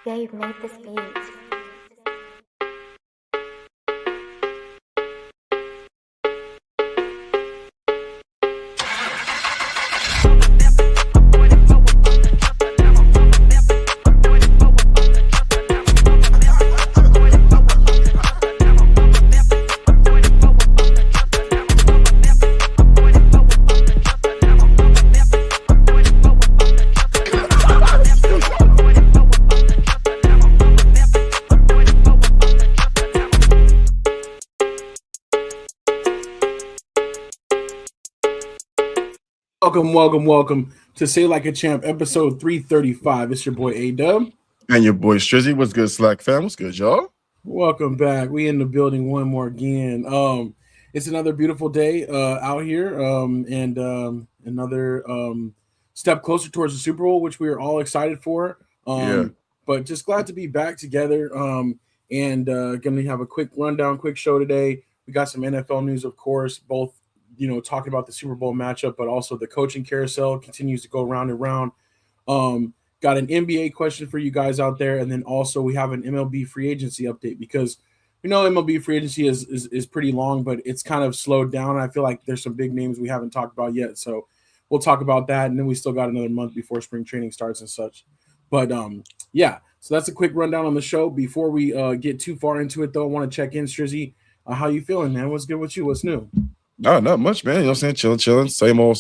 Dave made this beat. Welcome to Say Like a Champ, episode 335. It's your boy A-Dub. And your boy Strizzy. What's good, Slack fam? What's good, y'all? Welcome back. We in the building one more again. It's another beautiful day out here, and another step closer towards the Super Bowl, which we are all excited for. Yeah. But just glad to be back together. And going to have a quick rundown, quick show today. We got some NFL news, of course, both talking about the Super Bowl matchup, but also the coaching carousel continues to go round and round. Got an NBA question for you guys out there, and then also we have an MLB free agency update because MLB free agency is pretty long, but it's kind of slowed down. I feel like there's some big names we haven't talked about yet, so we'll talk about that, and then we still got another month before spring training starts and such. But yeah, so that's a quick rundown on the show. Before we get too far into it, though, I want to check in, Strizzy. How you feeling, man? What's good with you? What's new? No, not much, man. You know what I'm saying? Chilling. Same old.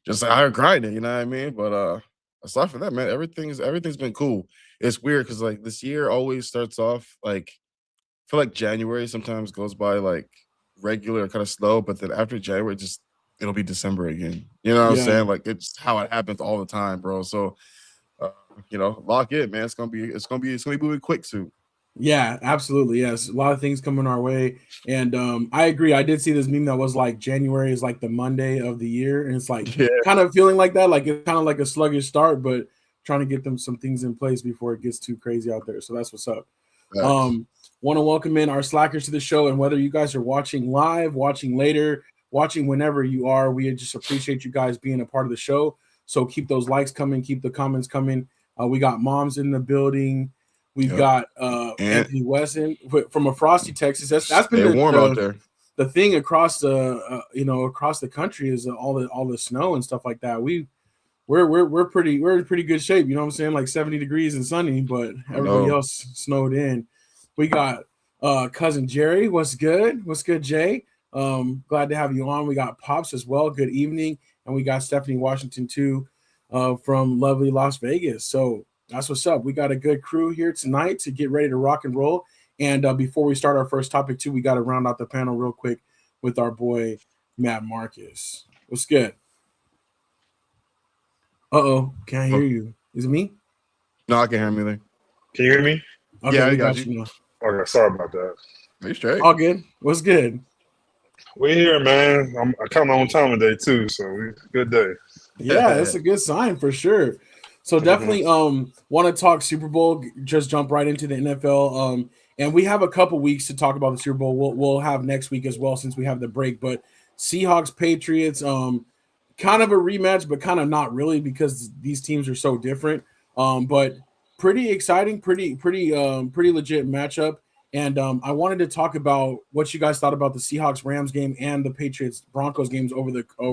Just out here grinding, you know what I mean? But aside from that, man, everything's been cool. It's weird because like this year always starts off like I feel like January sometimes goes by like regular, kind of slow, but then after January, it'll be December again. You know what I'm saying? Like it's how it happens all the time, bro. So lock in, man. It's gonna be moving quick soon. Yeah, absolutely. Yes, a lot of things coming our way, and I agree. I did see this meme that was like January is like the Monday of the year, and it's like kind of feeling like that. Like it's kind of like a sluggish start, but trying to get them some things in place before it gets too crazy out there. So that's what's up. Want to welcome in our slackers to the show, and whether you guys are watching live, watching later, watching whenever you are, we just appreciate you guys being a part of the show. So keep those likes coming, keep the comments coming. We got moms in the building. We've got Anthony Wesson from a frosty Texas. That's been warm out there. The thing across the across the country is all the snow and stuff like that. We're pretty good shape. You know what I'm saying? Like 70 degrees and sunny, but everybody else snowed in. We got cousin Jerry. What's good? What's good, Jay? Glad to have you on. We got Pops as well. Good evening, and we got Stephanie Washington too, from lovely Las Vegas. So. That's what's up. We got a good crew here tonight to get ready to rock and roll. And before we start our first topic, too, we got to round out the panel real quick with our boy, Matt Marcus. What's good? Uh-oh. Can't hear you. Is it me? No, I can't hear him either. Can you hear me? Okay, yeah, I got you. Okay, sorry about that. Are you straight? All good. What's good? We're here, man. I count my own time today, too, so good day. Yeah, that's a good sign for sure. So definitely want to talk Super Bowl, just jump right into the NFL. And we have a couple weeks to talk about the Super Bowl. We'll have next week as well since we have the break. But Seahawks, Patriots, kind of a rematch, but kind of not really because these teams are so different. But pretty exciting, pretty legit matchup. And I wanted to talk about what you guys thought about the Seahawks-Rams game and the Patriots-Broncos games over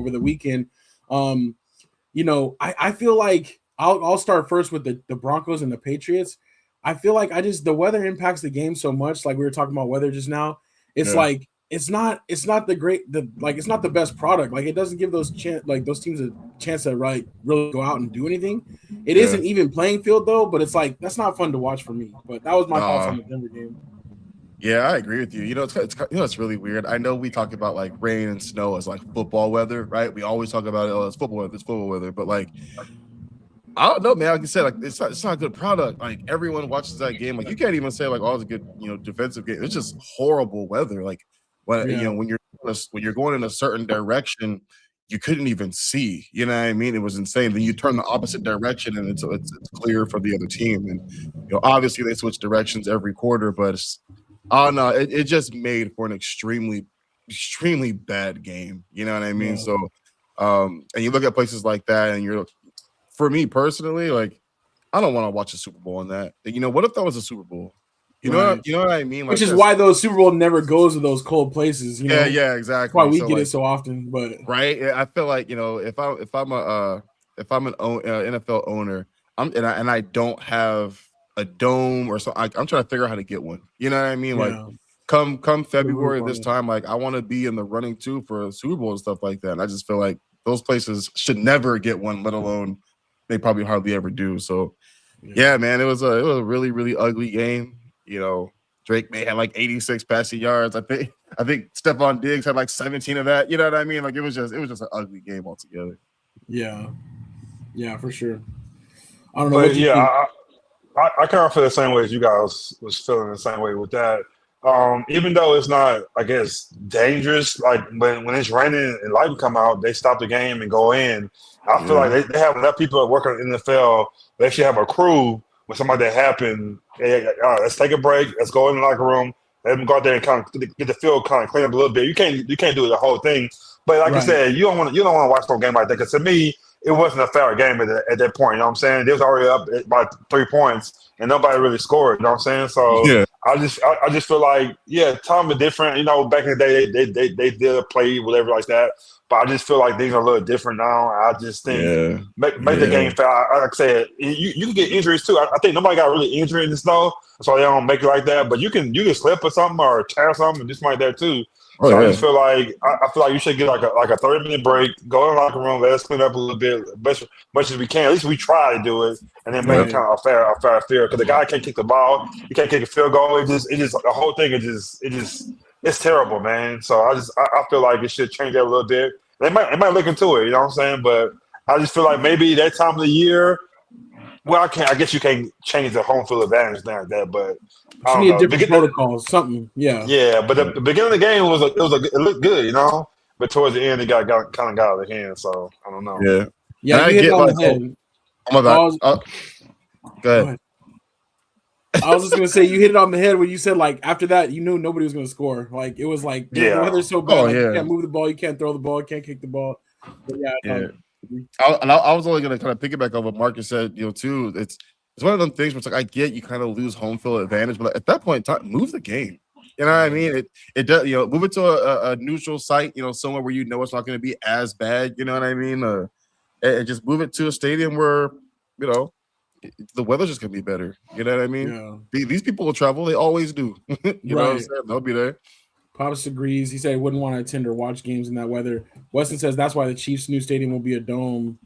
the weekend. I feel like I'll start first with the Broncos and the Patriots. I feel like the weather impacts the game so much. Like we were talking about weather just now. It's like it's not it's not the best product. Like it doesn't give those teams a chance to really go out and do anything. It isn't even playing field though, but it's like that's not fun to watch for me. But that was my thoughts on the Denver game. Yeah, I agree with you. It's really weird. I know we talk about like rain and snow as like football weather, right? We always talk about it's football weather, but like I don't know, man. Like you said, like it's not a good product. Like everyone watches that game. Like you can't even say like, oh, it's a good, defensive game. It's just horrible weather. Like when you're going in a certain direction, you couldn't even see. You know what I mean? It was insane. Then you turn the opposite direction, and it's clear for the other team. And obviously they switch directions every quarter, but I don't know. It just made for an extremely bad game. You know what I mean? Yeah. So, and you look at places like that, and for me personally, like I don't want to watch a Super Bowl on that. You know, what if that was a Super Bowl? You Right. know what I mean? Which is why those Super Bowl never goes to those cold places. You know? Yeah, That's exactly. why we get it so often. But right, I feel like, you know, if I'm an NFL owner, and I don't have a dome or so, I'm trying to figure out how to get one. You know what I mean? Like, come February this time, like I want to be in the running too for a Super Bowl and stuff like that. And I just feel like those places should never get one, let alone they probably hardly ever do. So, yeah, man, it was a really, really ugly game. You know, Drake may have like 86 passing yards. I think Stephon Diggs had like 17 of that. You know what I mean? Like it was just an ugly game altogether. Yeah, for sure. I don't know. But yeah, I kind of feel the same way as you guys was feeling the same way with that. Even though it's not, I guess, dangerous, like when it's raining and light come out, they stop the game and go in. I feel like they have enough people working in the NFL. They actually have a crew when something like that happen. Hey, let's take a break. Let's go in the locker room. Let them go out there and kind of get the field kind of clean up a little bit. You can't do the whole thing. But like I said, you don't want to watch no game like that, because to me, it wasn't a fair game at that point. You know what I'm saying? They was already up by 3 points and nobody really scored. You know what I'm saying? So I just feel like, time is different. You know, back in the day, they did play whatever like that. But I just feel like things are a little different now. I just think make the game fair. Like I said, you can get injuries too. I think nobody got really injured in the snow, so they don't make it like that. But you can slip or something or tear something and just like that too. So I just feel like you should get like a 30-minute break, go in the locker room, let us clean up a little bit, much as we can. At least we try to do it, and then make it kind of a fair fear. Because the guy can't kick the ball, he can't kick a field goal. It just the whole thing it's terrible, man. So I feel like it should change that a little bit. They might look into it, you know what I'm saying? But I just feel like maybe that time of the year. Well, I guess you can't change the home field advantage like that, but you need different protocols, something. Yeah, but the beginning of the game it looked good, you know. But towards the end, it got out of hand. So I don't know. Yeah. You hit it on the head. Oh my God. Go ahead. I was just gonna say you hit it on the head when you said like after that you knew nobody was gonna score. Like it was like the weather's so bad, you can't move the ball, you can't throw the ball, you can't kick the ball. But I was only gonna kind of pick it back on what Marcus said, you know, too. It's one of them things where it's like I get you kind of lose home field advantage, but at that point in time, move the game. You know what I mean? It does, you know, move it to a neutral site, you know, somewhere where you know it's not going to be as bad. You know what I mean? And just move it to a stadium where, you know, the weather's just gonna be better. You know what I mean? These people will travel; they always do. You know what I'm saying? They'll be there. Pops agrees. He said he wouldn't want to attend or watch games in that weather. Weston says that's why the Chiefs' new stadium will be a dome.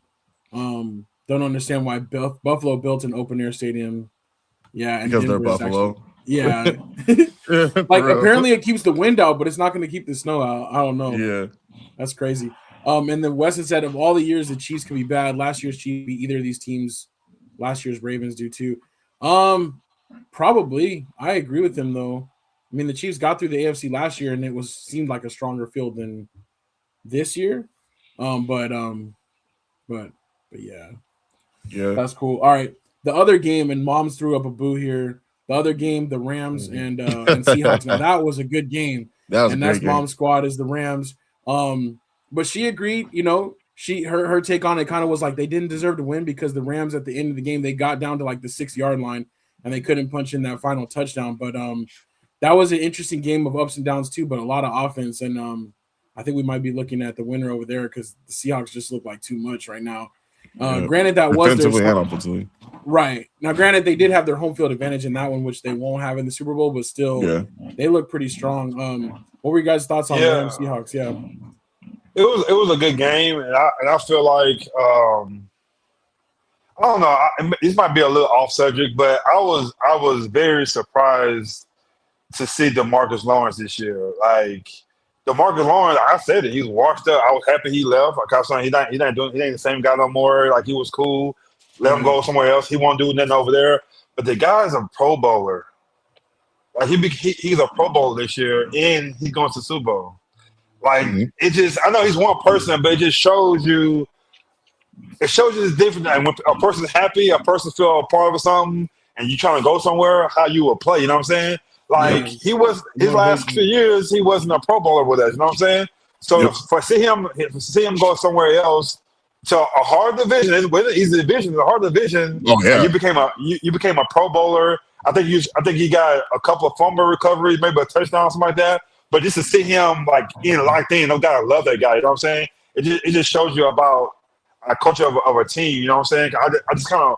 Don't understand why Buffalo built an open air stadium. Yeah, and because they're Buffalo. Like apparently it keeps the wind out, but it's not going to keep the snow out. I don't know. Yeah, that's crazy. And then Weston said of all the years the Chiefs can be bad, last year's Chiefs beat either of these teams. Last year's Ravens do too. Probably. I agree with him though. I mean, the Chiefs got through the AFC last year, and it seemed like a stronger field than this year. But yeah, that's cool. All right, the other game, and Moms threw up a boo here. The other game, the Rams and Seahawks. Now that was a good game. That's Mom's squad is the Rams. But she agreed. You know, her take on it kind of was like they didn't deserve to win because the Rams at the end of the game they got down to like the 6-yard line and they couldn't punch in that final touchdown. But that was an interesting game of ups and downs too, but a lot of offense. And I think we might be looking at the winner over there because the Seahawks just look like too much right now. Granted, that was their right. Now, granted, they did have their home field advantage in that one, which they won't have in the Super Bowl, but still, they look pretty strong. What were you guys' thoughts on the Rams Seahawks? Yeah, it was a good game, and I feel like I don't know. This might be a little off subject, but I was very surprised to see DeMarcus Lawrence this year. Like DeMarcus Lawrence, I said it. He was washed up. I was happy he left. Like I was saying, he ain't the same guy no more. Like he was cool. Let him go somewhere else. He won't do nothing over there. But the guy's a Pro Bowler. Like he's a Pro Bowler this year, and he's going to the Super Bowl. Like it just, I know he's one person, but it just shows you. It shows you it's different. Like when a person's happy, a person feel a part of something, and you trying to go somewhere, how you will play. You know what I'm saying? Like he was his last few years, he wasn't a Pro Bowler with us. You know what I'm saying? So for see him go somewhere else, So a hard division is whether easy division, a hard division. Oh yeah. You became a Pro Bowler. I think he got a couple of fumble recoveries, maybe a touchdown, something like that. But just to see him like locked in, no guy love that guy. You know what I'm saying? It just shows you about a culture of a team. You know what I'm saying? I just kind of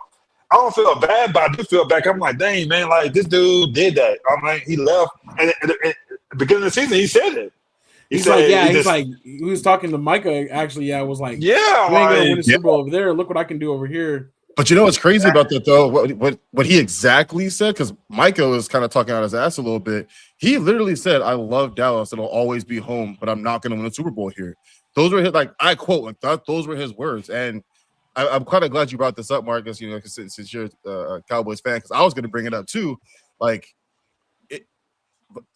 I don't feel bad, but I do feel bad. I'm like, dang man, like this dude did that. I'm like, he left, and at the beginning of the season, he said it. He was talking to Micah. Actually, was like, yeah, you ain't gonna win a Super Bowl over there. Look what I can do over here. But you know what's crazy about that though? What he exactly said, because Micah was kind of talking out his ass a little bit. He literally said, "I love Dallas. It'll always be home, but I'm not going to win a Super Bowl here." Those were his, like I quote, like those were his words. And I'm kind of glad you brought this up, Marcus. You know, since you're a Cowboys fan, because I was going to bring it up too. Like,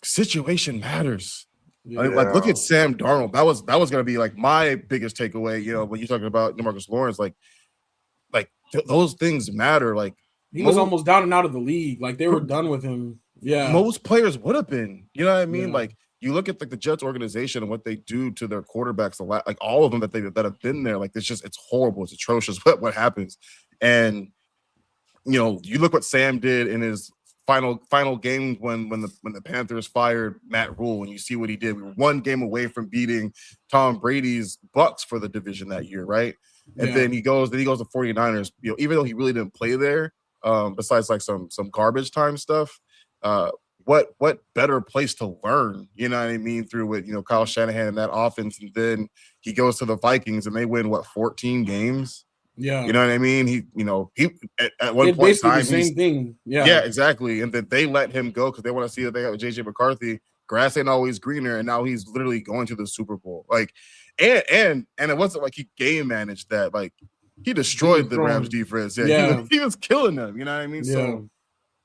situation matters. Yeah. Like look at Sam Darnold. That was going to be like my biggest takeaway. You know, when you're talking about DeMarcus Lawrence, like those things matter. Like he was almost down and out of the league. Like they were done with him. Yeah, most players would have been. You know what I mean? Yeah. Like you look at like the Jets organization and what they do to their quarterbacks. Like all of them that have been there. Like it's horrible. It's atrocious. What happens? And you know, you look what Sam did in his final game when the Panthers fired Matt Rule, and you see what he did. We were one game away from beating Tom Brady's Bucks for the division that year, right? And then he goes to 49ers. You know, even though he really didn't play there, besides like some garbage time stuff, what better place to learn? You know what I mean? Through with Kyle Shanahan and that offense, and then he goes to the Vikings and they win 14 games. Yeah, you know what I mean. He at one point in time, the same thing. Yeah, exactly. And then they let him go because they want to see that they have JJ McCarthy. Grass ain't always greener, and now he's literally going to the Super Bowl. Like, and it wasn't like he game managed that. Like, he destroyed the Rams defense. Yeah, he was killing them. You know what I mean? Yeah. So,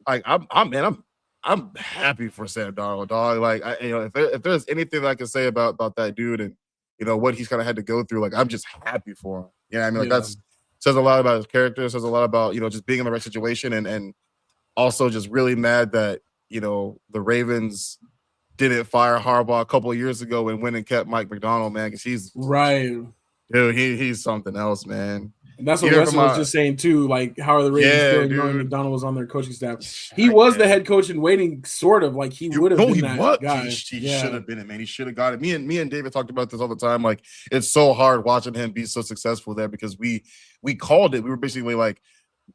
like, I'm happy for Sam Darnold, dog. Like, if there's anything that I can say about that dude and what he's kind of had to go through, like, I'm just happy for him. You know what I mean? Like, that's says a lot about his character. Says a lot about just being in the right situation, and also just really mad that the Ravens didn't fire Harbaugh a couple of years ago and went and kept Mike McDonald, man, because he's right. Dude, he's something else, man. And that's what Wesley was just saying too. Like, how are the Ravens feeling knowing McDonald was on their coaching staff? He was the head coach in waiting, sort of like he would have been that guy. He should have been it, man. He should have got it. Me and David talked about this all the time. Like, it's so hard watching him be so successful there because we called it. We were basically like,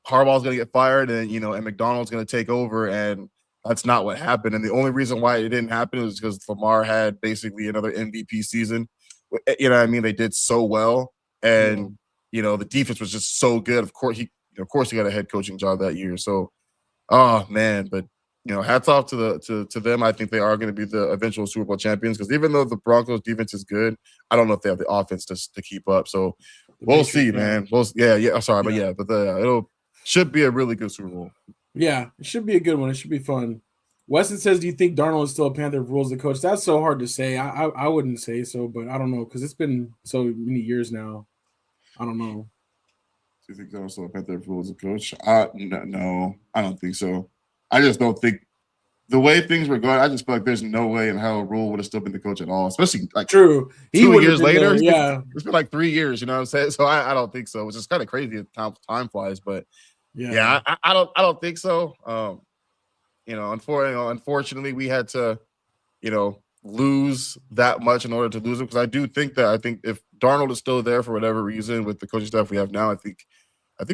Harbaugh's gonna get fired, and and McDonald's gonna take over, and that's not what happened. And the only reason why it didn't happen was because Lamar had basically another MVP season. You know what I mean? They did so well, and the defense was just so good. Of course, he got a head coaching job that year. So, oh man, but hats off to them. I think they are going to be the eventual Super Bowl champions because even though the Broncos defense is good, I don't know if they have the offense to keep up. So we'll see, man. But it'll should be a really good Super Bowl. Yeah, it should be a good one. It should be fun. Weston says, "Do you think Darnold is still a Panther if Rule's the coach?" That's so hard to say. I wouldn't say so, but I don't know because it's been so many years now. I don't know. Do you think Darnold's still a Panther if Rule's the coach? No, I don't think so. I just don't think the way things were going. I just feel like there's no way in hell Rule would have still been the coach at all, especially like true. 2 years later. There, it's been like 3 years. You know what I'm saying? So I don't think so. Which is kind of crazy as time flies, but I don't think so. Unfortunately, we had to, lose that much in order to lose him. Because I think if Darnold is still there for whatever reason with the coaching staff we have now, I think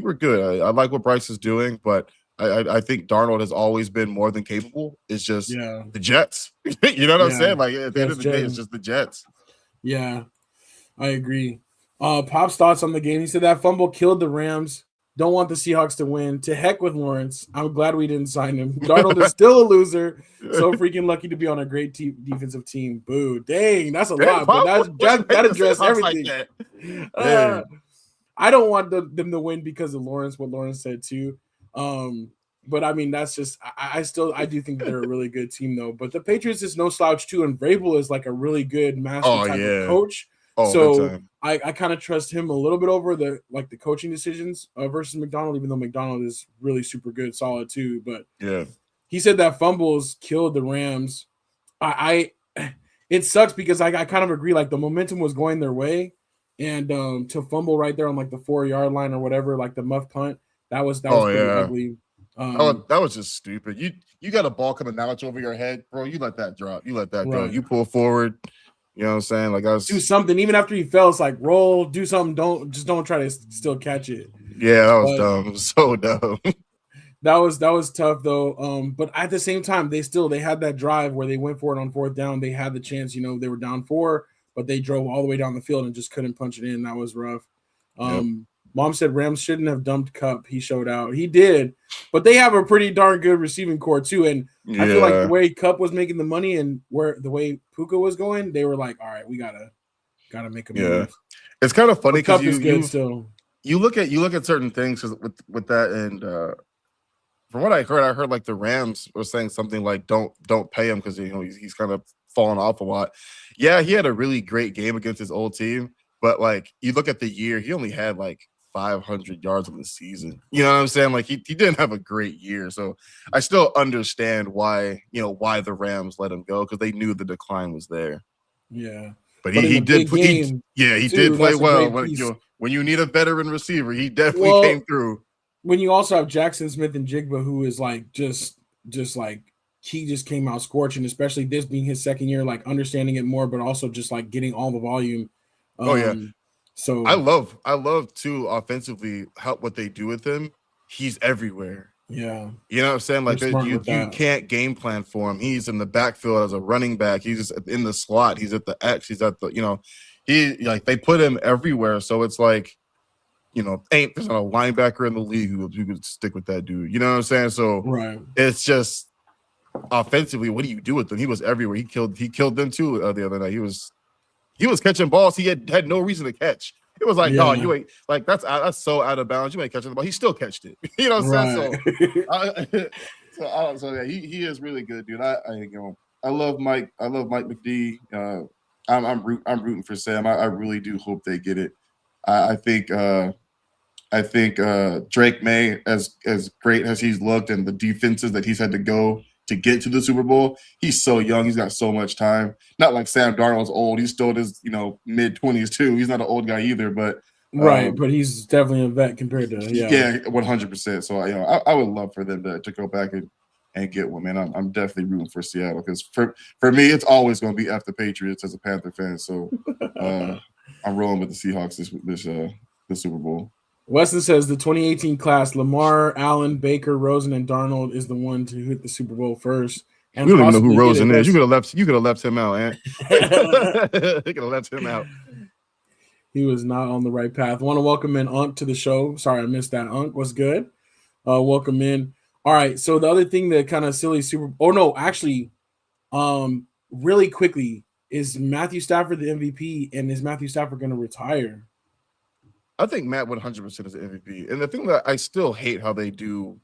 we're good. I like what Bryce is doing, but I think Darnold has always been more than capable. It's just the Jets. You know what I'm saying? Like at the end of the day, it's just the Jets. Yeah, I agree. Pop's thoughts on the game. He said that fumble killed the Rams. Don't want the Seahawks to win. To heck with Lawrence. I'm glad we didn't sign him. Darnold is still a loser. So freaking lucky to be on a great defensive team. Boo. Dang, that's a lot. But that addressed everything. Like I don't want them to win because of Lawrence, what Lawrence said too. But I mean, that's just I do think they're a really good team though. But the Patriots is no slouch too, and Vrabel is like a really good master type of coach. So I kind of trust him a little bit over the coaching decisions versus McDonald, even though McDonald is really super good, solid too. But he said that fumbles killed the Rams. It sucks because I kind of agree. Like the momentum was going their way, and to fumble right there on like the 4-yard line or whatever, like the muff punt. That was Oh pretty yeah. ugly. That was just stupid. You got a ball coming out over your head, bro. You let that drop. You let that go. Right. You pull forward. You know what I'm saying? Like do something. Even after he fell, it's like roll, do something. Don't try to still catch it. Yeah, that was dumb. It was so dumb. That was tough though. But at the same time, they had that drive where they went for it on 4th down. They had the chance, they were down 4, but they drove all the way down the field and just couldn't punch it in. That was rough. Yep. Mom said Rams shouldn't have dumped Cup. He showed out. He did, but they have a pretty darn good receiving core too. And I feel like the way Cup was making the money and the way Puka was going, they were like, all right, we gotta make a move. It's kind of funny because you look at certain things with that, and from what I heard like the Rams were saying something like don't pay him because he's kind of fallen off a lot. Yeah, he had a really great game against his old team, but like you look at the year, he only had like 500 yards in the season. You know what I'm saying? Like he didn't have a great year. So I still understand why the Rams let him go, because they knew the decline was there. Yeah. But he did play well. When you need a veteran receiver, he definitely came through. When you also have Jackson Smith and Jigba, who is like just like he just came out scorching, especially this being his second year, like understanding it more, but also just like getting all the volume. So I love too offensively what they do with him. He's everywhere. Yeah. You know what I'm saying? Like you can't game plan for him. He's in the backfield as a running back. He's just in the slot. He's at the X. He's at the, they put him everywhere. So it's like, there's not a linebacker in the league who could stick with that dude. You know what I'm saying? So it's just offensively, what do you do with him? He was everywhere. He killed them too the other night. He was catching balls he had no reason to catch. It was like, no, you ain't, like that's so out of bounds. You ain't catching the ball. He still catched it. You know what I'm saying? So yeah, he is really good, dude. I love Mike. I love Mike McD. I'm rooting for Sam. I really do hope they get it. I think Drake May, as great as he's looked and the defenses that he's had to go to get to the Super Bowl, he's so young. He's got so much time. Not like Sam Darnold's old. He's still in his mid-20s too. He's not an old guy either, but but he's definitely a vet compared to 100%. So I would love for them to go back and get one, man. I'm definitely rooting for Seattle, because for me it's always going to be F the Patriots as a Panther fan. So I'm rolling with the Seahawks this Super Bowl. Weston says the 2018 class, Lamar, Allen, Baker, Rosen, and Darnold is the one to hit the Super Bowl first. And we don't even know who Rosen is. You could have left him out, Ant. You could have left him out. He was not on the right path. I want to welcome in Unk to the show. Sorry, I missed that. Unk, what's good? Welcome in. All right. So the other thing that kind of silly really quickly, is Matthew Stafford the MVP, and is Matthew Stafford going to retire? I think Matt 100% is the MVP. And the thing that I still hate how they do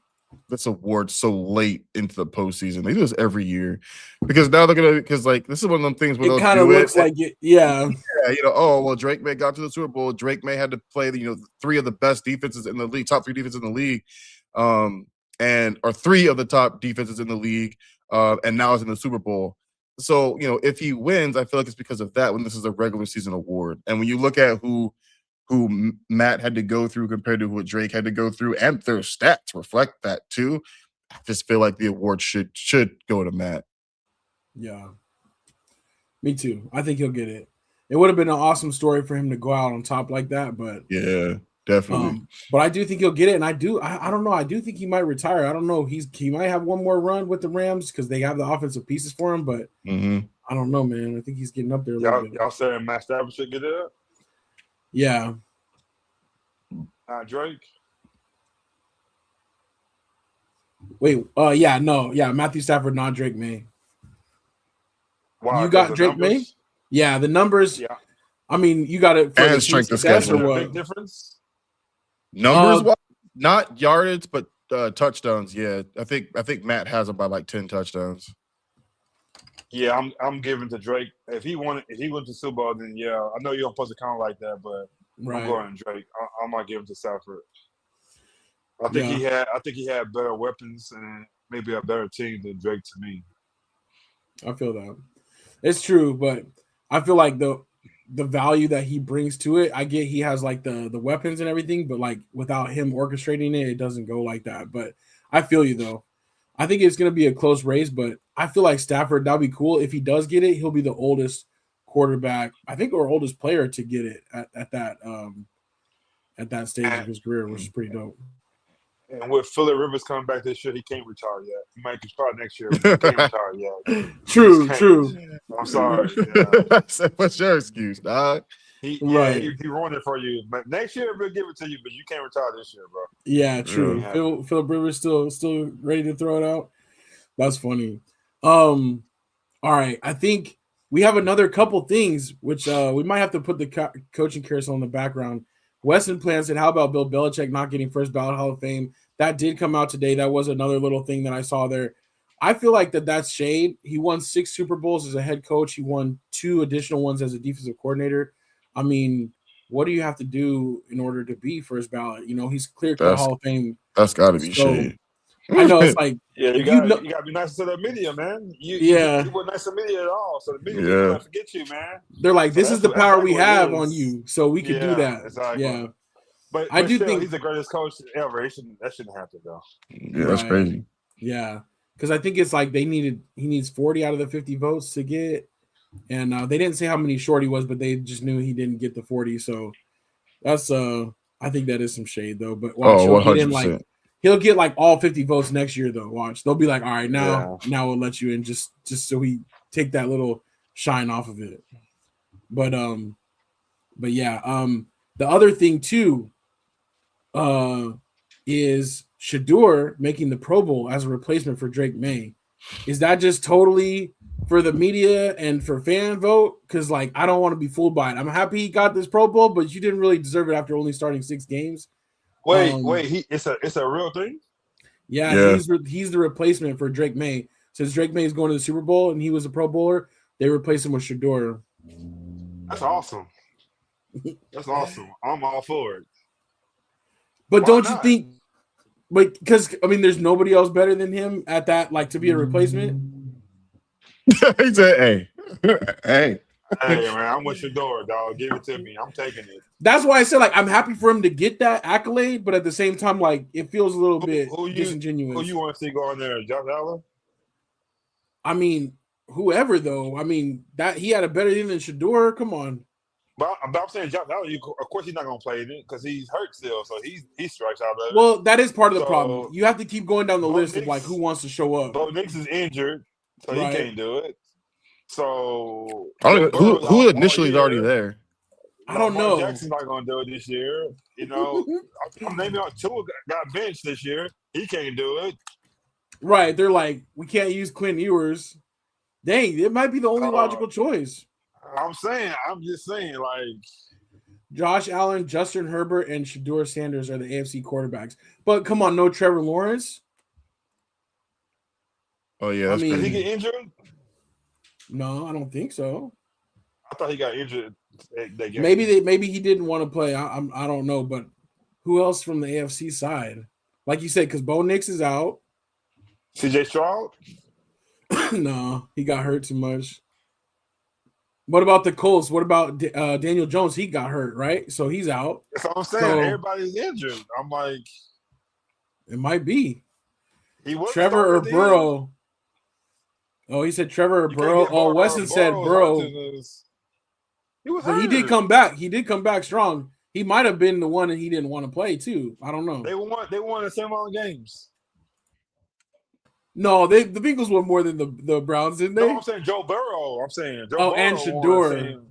this award so late into the postseason. They do this every year because now they're going to, because like this is one of them things where it kind of looks like it. Yeah. Drake May got to the Super Bowl. Drake May had to play three of the best defenses in the league, top 3 defenses in the league, or 3 of the top defenses in the league, and now is in the Super Bowl. So, if he wins, I feel like it's because of that when this is a regular season award. And when you look at who Matt had to go through compared to what Drake had to go through, and their stats reflect that too, I just feel like the award should go to Matt. Yeah. Me too. I think he'll get it. It would have been an awesome story for him to go out on top like that, but yeah, definitely. But I do think he'll get it, and I don't know. I do think he might retire. I don't know. He might have one more run with the Rams because they have the offensive pieces for him, but I don't know, man. I think he's getting up there a little bit. Y'all saying Matt Stafford should get it up? Yeah. Drake. Wait. Matthew Stafford, not Drake May. Wow, you got Drake May? Yeah, the numbers. Yeah. I mean, you got it for and strength of schedule. Or what? Big difference. Numbers, not yardage, but touchdowns. Yeah, I think Matt has about like 10 touchdowns. Yeah, I'm giving to Drake. If he went to Super Bowl, then yeah, I know you don't supposed to count like that, but I'm going Drake. I might give him to Stafford. I think he had better weapons and maybe a better team than Drake to me. I feel that. It's true, but I feel like the value that he brings to it. I get he has like the weapons and everything, but like without him orchestrating it, it doesn't go like that. But I feel you though. I think it's going to be a close race, but I feel like Stafford, that'd be cool. If he does get it, he'll be the oldest quarterback, I think, or oldest player to get it at that stage of his career, which is pretty dope. And with Phillip Rivers coming back this year, he can't retire yet. He might start next year, but he can't retire yet. True. I'm sorry. Yeah. What's your excuse, dog? He ruined it for you. But next year we'll give it to you, but you can't retire this year, bro. Yeah, true. Yeah. Phillip Rivers still ready to throw it out. That's funny. All right. I think we have another couple things which we might have to put the coaching carousel in the background. Weston Plan said, how about Bill Belichick not getting first ballot Hall of Fame? That did come out today. That was another little thing that I saw there. I feel like that's shade. He won 6 Super Bowls as a head coach. He won 2 additional ones as a defensive coordinator. I mean, what do you have to do in order to be first ballot? You know, he's clear-cut Hall of Fame. That's got to be shade. I know it's like you gotta be nice to the media, man. You weren't nice to the media at all, so the media didn't forget you, man. They're like, this is the power we have on you, so we can do that. Exactly. Yeah, but I do think he's the greatest coach ever. That shouldn't happen though. Yeah, that's crazy. Yeah, because I think it's like he needs 40 out of the 50 votes to get, and they didn't say how many short he was, but they just knew he didn't get the 40. So that's I think that is some shade though. But watch, he'll get like all 50 votes next year though. Watch, they'll be like, all right, now we'll let you in just so we take that little shine off of it. But yeah, the other thing too is Shador making the Pro Bowl as a replacement for Drake May. Is that just totally for the media and for fan vote? Because like I don't want to be fooled by it. I'm happy he got this Pro Bowl, but you didn't really deserve it after only starting 6 games. Wait, it's a real thing? Yeah. He's the replacement for Drake May. Since Drake May is going to the Super Bowl and he was a Pro Bowler, they replaced him with Shador. That's awesome. That's awesome. I'm all for it. But why don't you think? But because I mean, there's nobody else better than him at that, like to be a replacement. He said, "Hey, man, I'm with Shador, dog. Give it to me. I'm taking it." That's why I said, like, I'm happy for him to get that accolade, but at the same time, like, it feels a little bit disingenuous. Who you want to see go in there? Josh Allen? I mean, whoever though. I mean, that he had a better year than Shador. Come on. But I'm saying Josh Allen. Of course, he's not going to play it because he's hurt still, so he strikes out of it. Well, that is part of the problem. You have to keep going down the list of like who wants to show up. Bo Nix is injured, so he can't do it. So who initially is already there? I don't know. Jackson's not going to do it this year. You know, I'm naming out Tua got benched this year. He can't do it. Right. They're like, we can't use Quinn Ewers. Dang, it might be the only logical choice. I'm just saying, like Josh Allen, Justin Herbert, and Shador Sanders are the AFC quarterbacks. But come on, no Trevor Lawrence. Oh yeah, did he get injured? No, I don't think so. I thought he got injured. Maybe he didn't want to play. I don't know, but who else from the AFC side? Like you said, because Bo Nix is out. CJ Stroud? No, he got hurt too much. What about the Colts? What about Daniel Jones? He got hurt, right? So he's out. That's what I'm saying. So, everybody's injured. I'm like, it might be he was Trevor or Burrow. Oh, he said Trevor or Burrow. Oh, Weston said Burrow. He was hurt. He did come back. He did come back strong. He might have been the one that he didn't want to play too. I don't know. They won the same amount of games. No, the Bengals won more than the Browns, didn't they? No, I'm saying Joe Burrow. Burrow and Shador.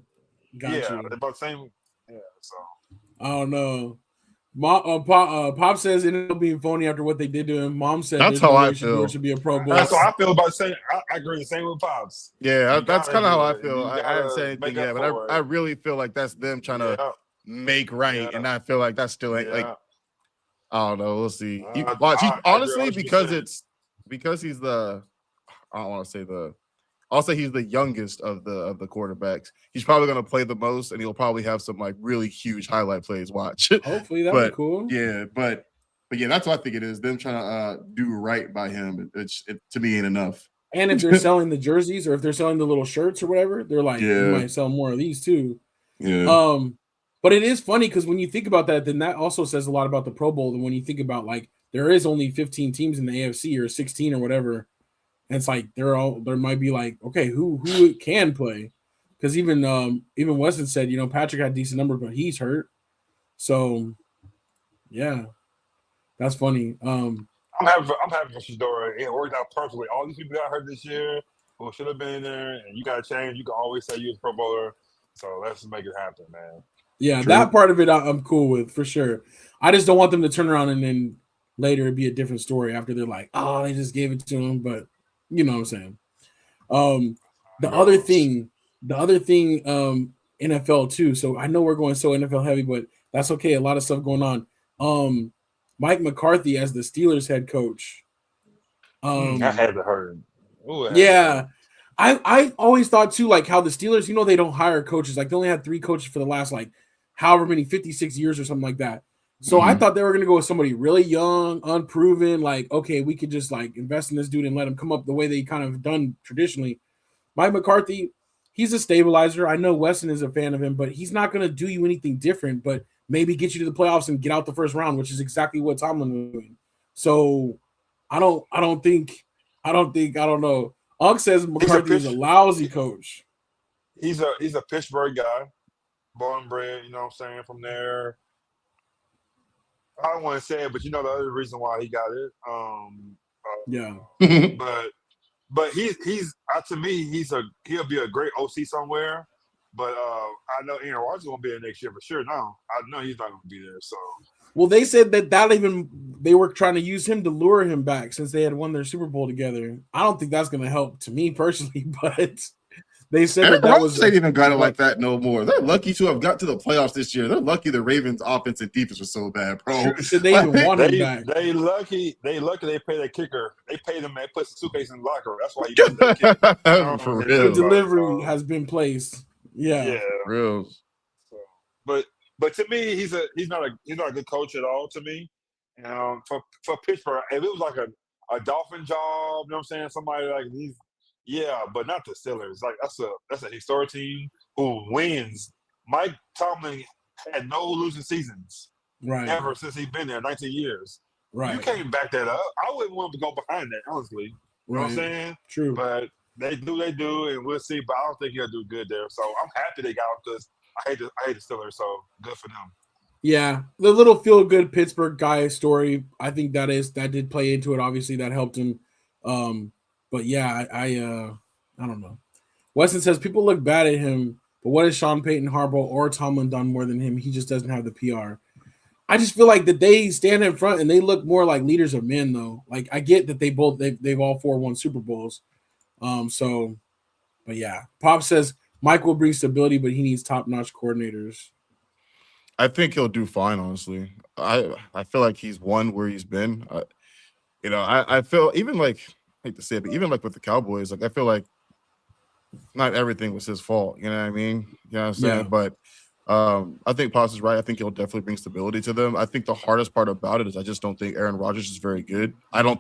Gotcha. About the same. Yeah, so. I don't know. Pop says it ended up being phony after what they did to him. Mom said that's how I feel. Should be a Pro Bowl. That's how I feel about the same. I agree the same with Pops. Yeah, that's kind of how I feel. I haven't said anything yet, but I really feel like that's them trying to make right, and I feel like that's still like I don't know. We'll see. Honestly, because he's the I don't want to say I'll say he's the youngest of the quarterbacks. He's probably going to play the most, and he'll probably have some like really huge highlight plays. Watch. Hopefully that'll be cool. Yeah, but yeah, that's what I think it is. Them trying to do right by him. It to me ain't enough. And if they're selling the jerseys or if they're selling the little shirts or whatever, they're like, you might sell more of these too. Yeah. But it is funny because when you think about that, then that also says a lot about the Pro Bowl. And when you think about like there is only 15 teams in the AFC or 16 or whatever, and it's like there might be like, okay, who can play? Because even Weston said, Patrick had a decent number, but he's hurt. So yeah, that's funny. I'm happy for Shador. It worked out perfectly. All these people got hurt this year who should have been in there, and you got to change. You can always say you're a Pro Bowler. So let's make it happen, man. Yeah, True. that part of it I'm cool with for sure. I just don't want them to turn around and then later it'd be a different story after they're like, oh, they just gave it to him. But you know what I'm saying. The other thing, NFL too. So I know we're going so NFL heavy, but that's okay. A lot of stuff going on. Mike McCarthy as the Steelers head coach. I had to hurt him. Yeah. I always thought too, like how the Steelers, they don't hire coaches. Like they only had 3 coaches for the last like however many 56 years or something like that. So I thought they were gonna go with somebody really young, unproven, like, okay, we could just like invest in this dude and let him come up the way they kind of done traditionally. Mike McCarthy, he's a stabilizer. I know Weston is a fan of him, but he's not gonna do you anything different, but maybe get you to the playoffs and get out the first round, which is exactly what Tomlin was doing. So I don't know. Ugg says McCarthy is a lousy coach. He's a Pittsburgh guy, born and bred, you know what I'm saying, from there. I don't want to say it, but the other reason why he got it. Yeah. But he's to me, he'll be a great OC somewhere. But I know Aaron Rodgers won't be there next year for sure. No, I know he's not going to be there. So, well, they said that they were trying to use him to lure him back since they had won their Super Bowl together. I don't think that's going to help to me personally, but they said that was ain't even got it like that no more. They're lucky to have got to the playoffs this year. They're lucky the Ravens' offense and defense was so bad, bro. They even want him back. They lucky they pay their kicker. They paid him and put the suitcase in the locker. That's why he got that kicker. For real. The delivery has been placed. Yeah. Real. So, but to me, he's not a good coach at all to me. For Pittsburgh, if it was like a Dolphin job, you know what I'm saying? Somebody like these, but not the Steelers. Like that's a historic team who wins. Mike Tomlin had no losing seasons, ever since he's been there, 19 years. Right. You can't back that up. I wouldn't want to go behind that, honestly. You know what I'm saying? True. But they do, and we'll see. But I don't think he'll do good there. So I'm happy they got him because I hate the Steelers. So good for them. Yeah, the little feel-good Pittsburgh guy story. I think that did play into it. Obviously, that helped him. But yeah, I don't know. Weston says people look bad at him, but what has Sean Payton, Harbaugh, or Tomlin done more than him? He just doesn't have the PR. I just feel like that they stand in front and they look more like leaders of men, though. Like I get that they've all 4 won Super Bowls. But yeah, Pop says Mike will bring stability, but he needs top-notch coordinators. I think he'll do fine, honestly. I feel like he's won where he's been. I feel even like, I hate to say it, but even like with the Cowboys, like I feel like not everything was his fault. You know what I mean? You know what I'm saying? Yeah. But I think Potts is right. I think he'll definitely bring stability to them. I think the hardest part about it is I just don't think Aaron Rodgers is very good. I'm with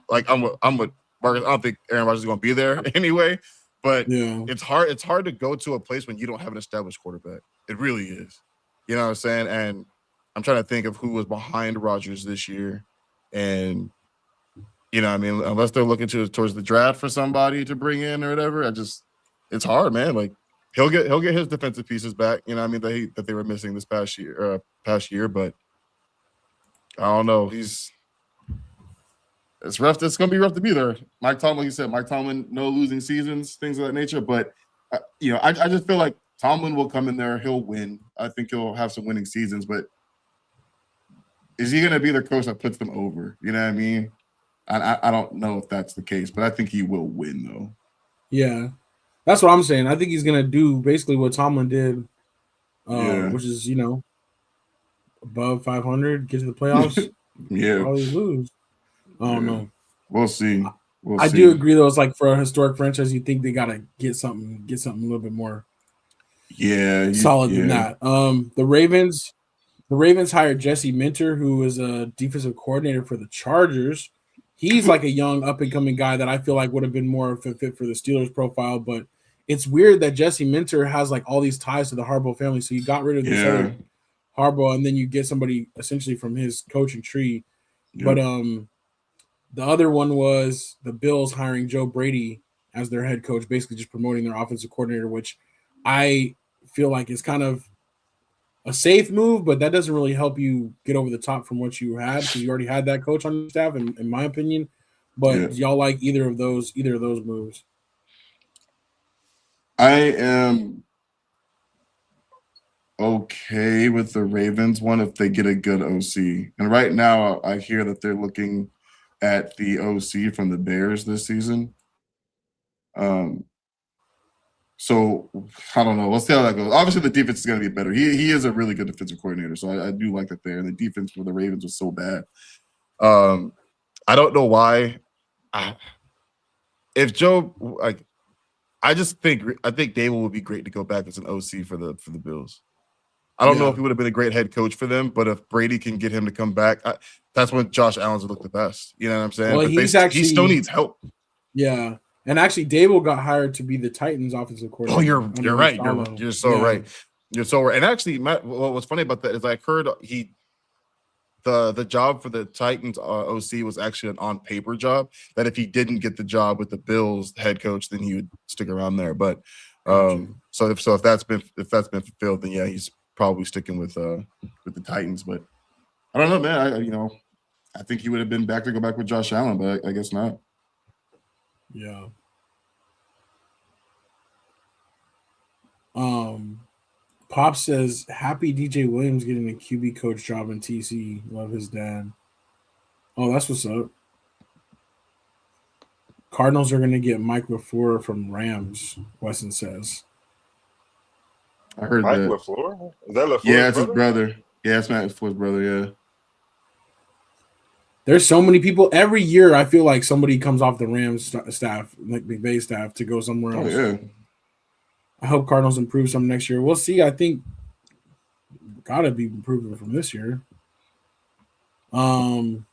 Marcus. I don't think Aaron Rodgers is going to be there anyway. But it's hard. It's hard to go to a place when you don't have an established quarterback. It really is. You know what I'm saying? And I'm trying to think of who was behind Rodgers this year. And, I mean, unless they're looking towards the draft for somebody to bring in or whatever, it's hard, man. Like he'll get his defensive pieces back. You know what I mean? That they were missing this past year, but I don't know. It's rough. It's going to be rough to be there. Mike Tomlin, like you said, no losing seasons, things of that nature. But, I just feel like Tomlin will come in there. He'll win. I think he'll have some winning seasons. But is he going to be the coach that puts them over? You know what I mean? I don't know if that's the case, but I think he will win, though. Yeah. That's what I'm saying. I think he's going to do basically what Tomlin did, which is, above 500, get to the playoffs. Probably lose. I don't know. We'll see. I do agree, though. It's like for a historic franchise, you think they got to get something a little bit more solid than that. The Ravens hired Jesse Minter, who is a defensive coordinator for the Chargers. He's like a young up-and-coming guy that I feel like would have been more of a fit for the Steelers profile, but it's weird that Jesse Minter has like all these ties to the Harbaugh family. So you got rid of this other Harbaugh, and then you get somebody essentially from his coaching tree. But the other one was the Bills hiring Joe Brady as their head coach, basically just promoting their offensive coordinator, which I feel like is kind of a safe move, but that doesn't really help you get over the top from what you had because you already had that coach on your staff, in my opinion. But do y'all like either of those moves? I am okay with the Ravens one if they get a good OC. And right now, I hear that they're looking at the OC from the Bears this season. So I don't know. Let's see how that goes. Obviously, the defense is going to be better. He is a really good defensive coordinator, so I do like that there. And the defense for the Ravens was so bad. I don't know why. If Joe, like, I think Dable would be great to go back as an OC for the Bills. I don't know if he would have been a great head coach for them, but if Brady can get him to come back, that's when Josh Allen's look the best. You know what I'm saying? Well, but he still needs help. Yeah. And actually, Dable got hired to be the Titans offensive coordinator. Oh, you're right. You're so right. You're so right. And actually, Matt, what was funny about that is I heard the job for the Titans OC was actually an on paper job. That if he didn't get the job with the Bills head coach, then he would stick around there. But so if that's been fulfilled, then yeah, he's probably sticking with the Titans. But I don't know, man. I think he would have been back to go back with Josh Allen, but I guess not. Yeah. Pop says happy DJ Williams getting a QB coach job in TC. Love his dad. Oh, that's what's up. Cardinals are going to get Mike LaFleur from Rams, Weston says. I heard Mike that. LaFleur? Is that LaFleur's Yeah, it's his brother. Yeah, it's Matt LaFleur's brother, yeah. There's so many people. Every year, I feel like somebody comes off the Rams staff, like McVay staff, to go somewhere else. Oh, yeah. I hope Cardinals improve some next year. We'll see. I think gotta be improving from this year. Weston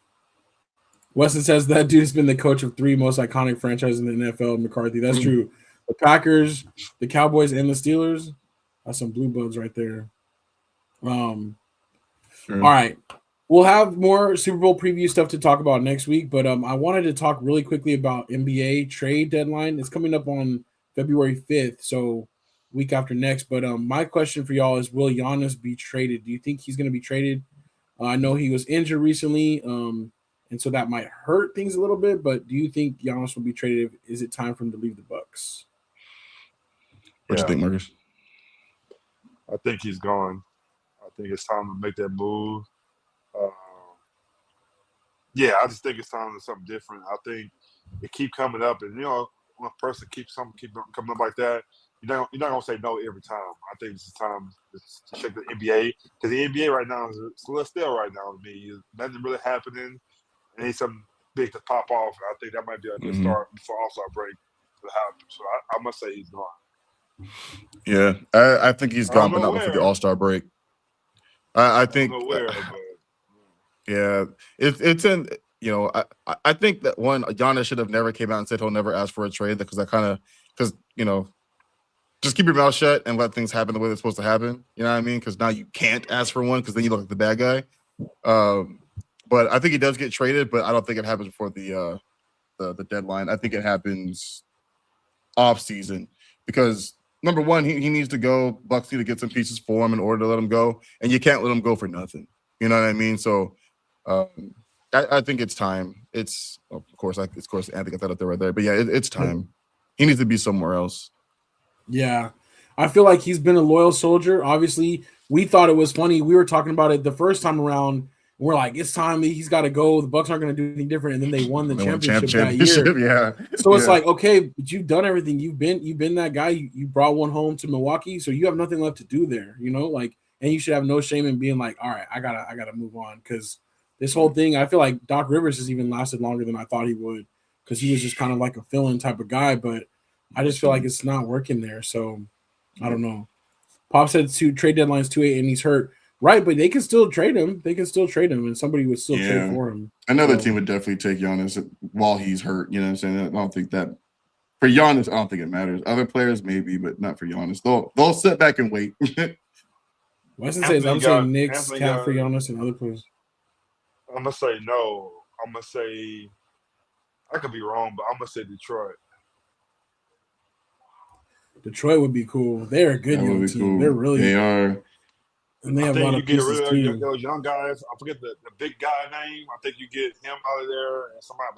says that dude has been the coach of 3 most iconic franchises in the NFL. McCarthy. That's true. The Packers, the Cowboys, and the Steelers. That's some blue buds right there. All right. We'll have more Super Bowl preview stuff to talk about next week, but I wanted to talk really quickly about NBA trade deadline. It's coming up on February 5th, so week after next. But my question for y'all is, will Giannis be traded? Do you think he's going to be traded? I know he was injured recently, and so that might hurt things a little bit, but do you think Giannis will be traded? Is it time for him to leave the Bucks? What do you think, Marcus? I think he's gone. I think it's time to make that move. I just think it's time for something different. I think it keep coming up, and when a person keeps coming up like that, you're not gonna say no every time. I think it's time to check the NBA because the NBA right now is a little stale right now to me. Nothing really happening. And need something big to pop off. I think that might be a good start before All-Star break to happen. So I must say he's gone. Yeah, I think he's gone, but not before the All-Star break. I think. Yeah, it's in. I think that Giannis should have never came out and said he'll never ask for a trade because just keep your mouth shut and let things happen the way they're supposed to happen. You know what I mean? Because now you can't ask for one because then you look like the bad guy. But I think he does get traded, but I don't think it happens before the deadline. I think it happens off season because number one, he needs to go. Bucks need to get some pieces for him in order to let him go, and you can't let him go for nothing. You know what I mean? So I think it's time. It's of course Anthony got that up there right there, but yeah, it's time. He needs to be somewhere else. Yeah, I feel like he's been a loyal soldier. Obviously, we thought it was funny. We were talking about it the first time around. We're like, it's time. He's got to go. The Bucks aren't going to do anything different. And then they won the championship that year. Yeah. So it's like, okay, but you've done everything. You've been that guy. You brought one home to Milwaukee, so you have nothing left to do there. And you should have no shame in being like, all right, I gotta move on because this whole thing. I feel like Doc Rivers has even lasted longer than I thought he would because he was just kind of like a fill-in type of guy. But I just feel like it's not working there. So I don't know. Pop said trade deadline's 2-8 and he's hurt. Right, but they can still trade him. And somebody would still trade for him. Another team would definitely take Giannis while he's hurt. You know what I'm saying? I don't think that For Giannis, I don't think it matters. Other players maybe, but not for Giannis. They'll sit back and wait. Weston says I'm saying Knicks, Cat for Giannis, and other players. I'm gonna say no. I'm gonna say I could be wrong, but I'm gonna say Detroit. Detroit would be cool. They're a good young team. Cool. They're really they are. And they have a lot of pieces too. Those young guys. I forget the big guy name. I think you get him out of there and somebody.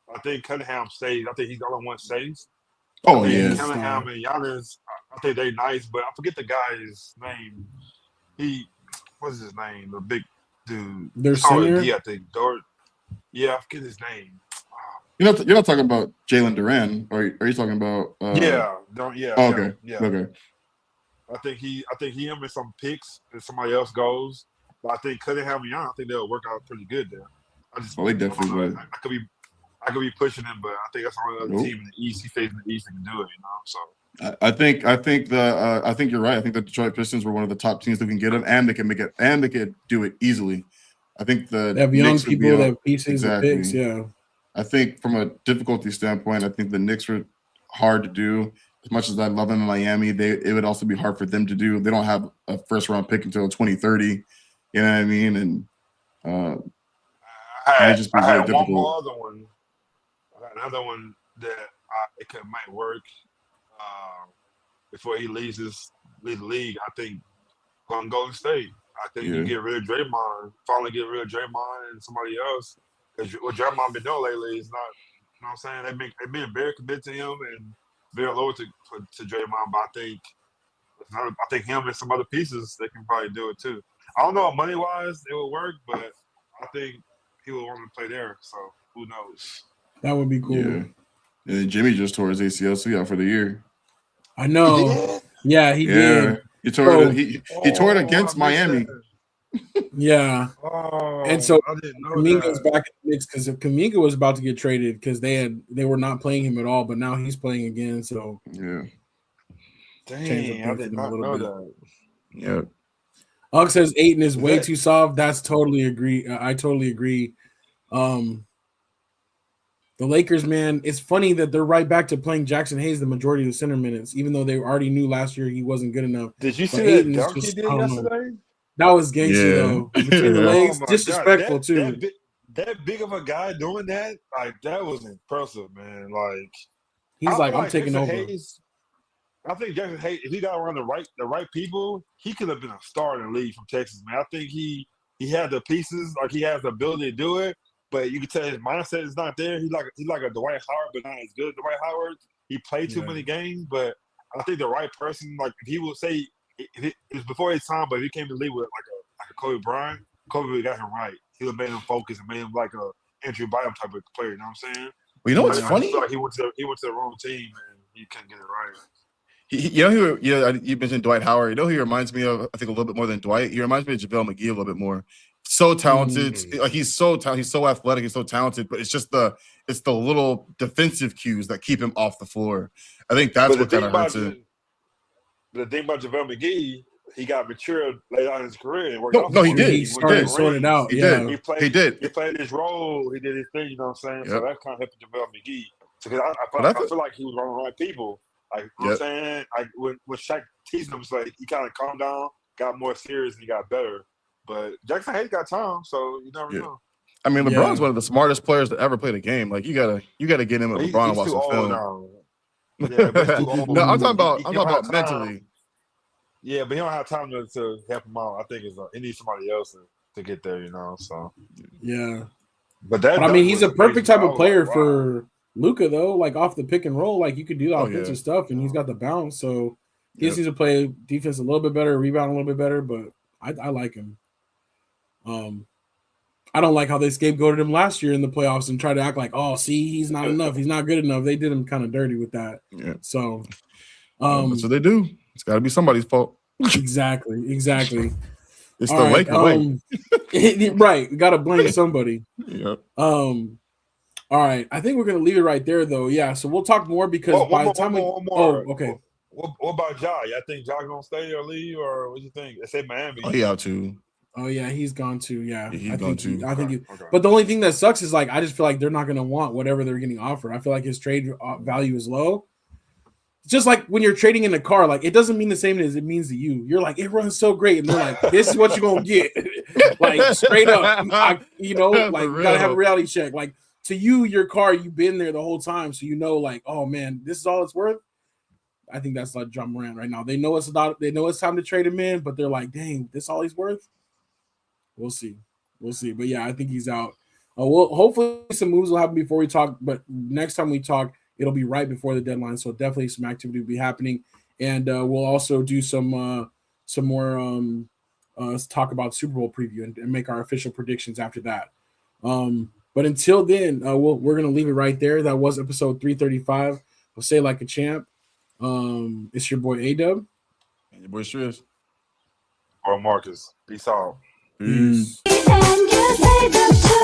But I think Cunningham stays. I think he's the only one stays. Oh yeah. Cunningham and Giannis. I think they're nice, but I forget the guy's name. What's his name? The big dude. Their center. I think Dort. Yeah, I forget his name. You're not talking about Jalen Duran, or are you talking about? Yeah. Okay. Yeah. Okay. I think him and some picks and somebody else goes. But I think Cunningham and Young, I think they'll work out pretty good there. They definitely would. I could be pushing him, but I think that's the only other team in the East. He stays in the East and can do it, So I think you're right. I think the Detroit Pistons were one of the top teams that can get him, and they can make it, and they could do it easily. I think they have young people that have pieces exactly. and picks, yeah. I think from a difficulty standpoint, I think the Knicks were hard to do. As much as I love them in Miami, it would also be hard for them to do. They don't have a first-round pick until 2030. You know what I mean? And I had difficult. one more other one. I had another one that might work before he leaves the league. I think going Golden State. I think you get rid of Draymond, finally get rid of Draymond and somebody else. Because what Draymond been doing lately is not, you know what I'm saying? They've been very committed to him and very loyal to Draymond. But I think him and some other pieces, they can probably do it too. I don't know money-wise it would work, but I think he would want to play there. So who knows? That would be cool. Yeah. And Jimmy just tore his ACL, so out for the year. I know. Yeah, he did. He tore it against Miami. Yeah. And so Kuminga's that. back in the mix because if Kuminga was about to get traded because they were not playing him at all, but now he's playing again. So yeah. Dang, I did not know that. Yeah. Ugg says Ayton is way too soft. That's totally agree. I totally agree. The Lakers, man, it's funny that they're right back to playing Jackson Hayes the majority of the center minutes, even though they already knew last year he wasn't good enough. Did you see that dunk he did yesterday? That was gangster though. Between the legs, disrespectful too. That big of a guy doing that, like that was impressive, man. Like he's like, I'm taking over. Hayes, I think Jackson Hayes, if he got around the right people, he could have been a star in the league from Texas, man. I think he had the pieces, like he has the ability to do it, but you can tell his mindset is not there. He's like a Dwight Howard, but not as good as Dwight Howard. He played too many games, but I think the right person, like if he would say it's before his time, but if he came to the league with like a Kobe Bryant, Kobe would have got him right. He would have made him focus and made him like a Andrew Bynum type of player. You know what I'm saying? Well, you know what's funny? Like he went to the wrong team and he couldn't get it right. You mentioned Dwight Howard. You know who he reminds me of? I think a little bit more than Dwight. He reminds me of JaVale McGee a little bit more. So talented, like he's so talented. He's so athletic. He's so talented, but it's just the little defensive cues that keep him off the floor. I think that's what kind of hurts it. The thing about JaVale McGee, he got matured late on in his career. No, he did. He started sorting out. He did. He did. He played his role. He did his thing. You know what I'm saying? So that kind of helped JaVale McGee. So I feel like he was around the right people. Like, you know what I'm saying? Like, when Shaq teased him, it's like he kind of calmed down, got more serious, and he got better. But Jackson Hayes got time, so you never know. I mean, LeBron's one of the smartest players to ever play the game. Like, you gotta get him at LeBron and watch some film. Now. Yeah, but he's too old. No, I'm talking about mentally. Yeah, but he don't have time to help him out. I think he needs somebody else to get there, you know. So yeah, but I mean, he's a perfect type of player for Luka, though. Like off the pick and roll, like you could do the offensive stuff, and he's got the bounce. So he just needs to play defense a little bit better, rebound a little bit better. But I like him. I don't like how they scapegoated him last year in the playoffs and tried to act like, oh, see, he's not enough. He's not good enough. They did him kind of dirty with that. Yeah. So that's what they do. It's got to be somebody's fault. Exactly. It's the Lakers way. Right. Got to blame somebody. Yep. All right. I think we're going to leave it right there, though. Yeah. So we'll talk more because by the time okay. What about Ja? I think Ja going to stay or leave, or what do you think? They say Miami. Oh, he out too. Oh yeah, he's gone too. Yeah, Yeah, he's I gone think too. Okay. But the only thing that sucks is like I just feel like they're not going to want whatever they're getting offered. I feel like his trade value is low. It's just like when you're trading in a car, like it doesn't mean the same as it means to you. You're like, it runs so great, and they're like, this is what you're gonna get, like straight up. Like you gotta have a reality check. Like to you, your car, you've been there the whole time, so you know, like, oh man, this is all it's worth. I think that's like John Morant right now. They know it's time to trade him in, but they're like, dang, this all he's worth. We'll see. But yeah, I think he's out. Well, hopefully some moves will happen before we talk. But next time we talk, it'll be right before the deadline. So definitely some activity will be happening, and we'll also do some more talk about Super Bowl preview and make our official predictions after that. But until then, we're gonna leave it right there. That was episode 335 of Say Like a Champ. It's your boy A-Dub. And your boy Striz. Or Marcus. Peace out. Peace. And you say the truth.